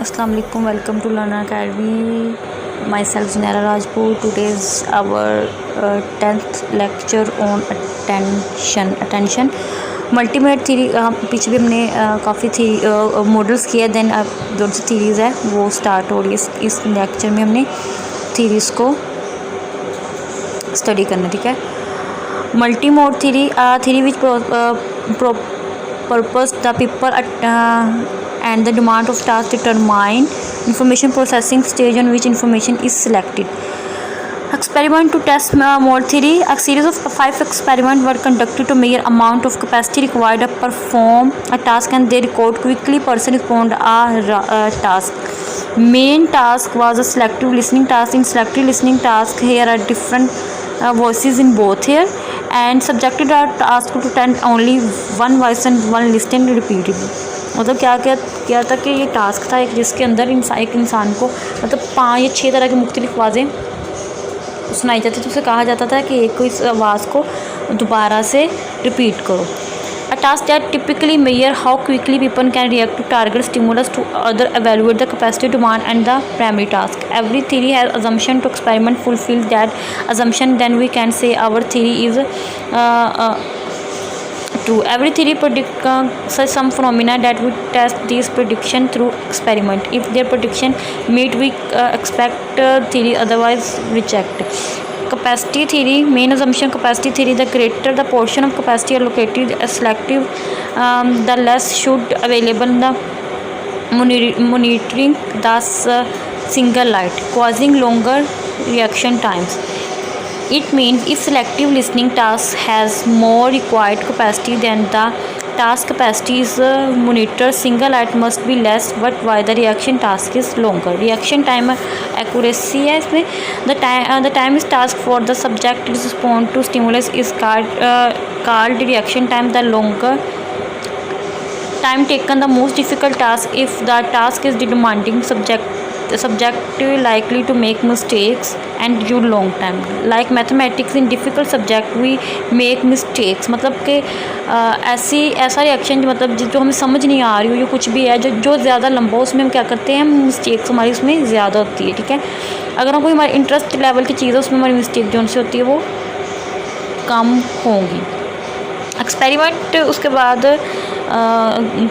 अस्सलाम वालेकुम, welcome to learner academy. Myself Zunaira Rajput. Today's our 10th lecture on attention multimedia theory. पीछे भी हमने काफ़ी थी मॉडल्स किए, देन जो सी थीरीज़ है वो स्टार्ट हो रही है। इस लेक्चर में हमने थीरीज़ को स्टडी करना, ठीक है। Multi mode theory which purpose the people and the demand of task determine information processing stage on which information is selected. Experiment to test mode theory. A series of 5 experiments were conducted to measure amount of capacity required to perform a task, and they record quickly person respond a task. Main task was a selective listening task. In selective listening task, here are different voices in both here, and subjected are asked to attend only one voice and one listen repeatedly. मतलब क्या था कि ये task था एक, जिसके अंदर एक इंसान को मतलब 5 या 6 तरह की मुख्तलिफ आवाज़ें सुनाई जाती थी। तो उसे कहा जाता था कि एक को इस आवाज़ को दोबारा से रिपीट करो। A task that typically measure how quickly people can react to target stimulus to other evaluate the capacity demand and the primary task. Every theory has assumption to experiment fulfill that assumption, then we can say our theory is true. Every theory predict some phenomena that we test these prediction through experiment. If their prediction meet, we expect theory, otherwise reject. Capacity theory, main assumption capacity theory: the greater the portion of capacity allocated selective, the less should available the monitoring the single light, causing longer reaction times. It means if selective listening task has more required capacity than the task capacity is monitored, single light must be less, but why the reaction task is longer. Reaction time accuracy है इसमें. The time is task for the subject to respond to stimulus is called reaction time. The longer time taken, the most difficult task. If the task is demanding, subject likely to make mistakes and use long time. Like mathematics, in difficult subject we make mistakes. मतलब कि ऐसा reaction मतलब जो हमें समझ नहीं आ रही हो, जो कुछ भी है जो ज़्यादा लंबा हो, उसमें हम क्या करते हैं, मिस्टेक्स हमारी उसमें ज़्यादा होती है, ठीक है। अगर हम कोई हमारे इंटरेस्ट लेवल की चीज़ है, उसमें हमारी मिस्टेक जो उनसे होती है वो कम होंगी। एक्सपेरिमेंट उसके बाद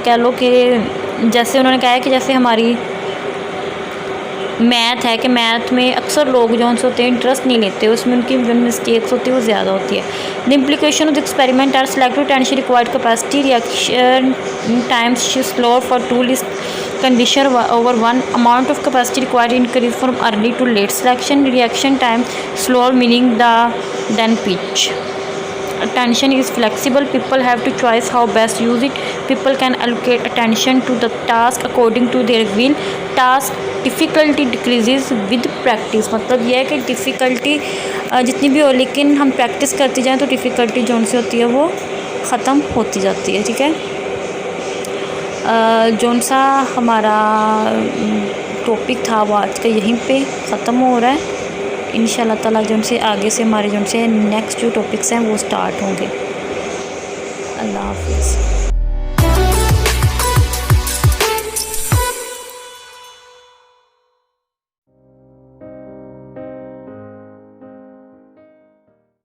कह लो कि जैसे उन्होंने कहा है कि जैसे हमारी मैथ है कि मैथ में अक्सर लोग जो उनसे होते हैं इंटरेस्ट नहीं लेते, उसमें उनकी मिस्टेक्स होती है वो ज़्यादा होती है। The implication of the experiment are selective attention required capacity, reaction times slower for two list condition over one, amount of capacity required increase from early to late selection, reaction time slower meaning than pitch. Attention is flexible, people have to choice how best use it. People can allocate attention to the task according to their will. Task difficulty decreases with practice. मतलब यह है कि difficulty जितनी भी हो, लेकिन हम practice करते जाएँ तो डिफ़िकल्टी जो उनसे होती है वो ख़त्म होती जाती है, ठीक है। जौन सा हमारा टॉपिक था वो आज का यहीं पे ख़त्म हो रहा है। इंशाल्लाह ताला जो से आगे से हमारे जो से नेक्स्ट जो टॉपिक्स हैं वो स्टार्ट होंगे। अल्लाह हाफ़िज़।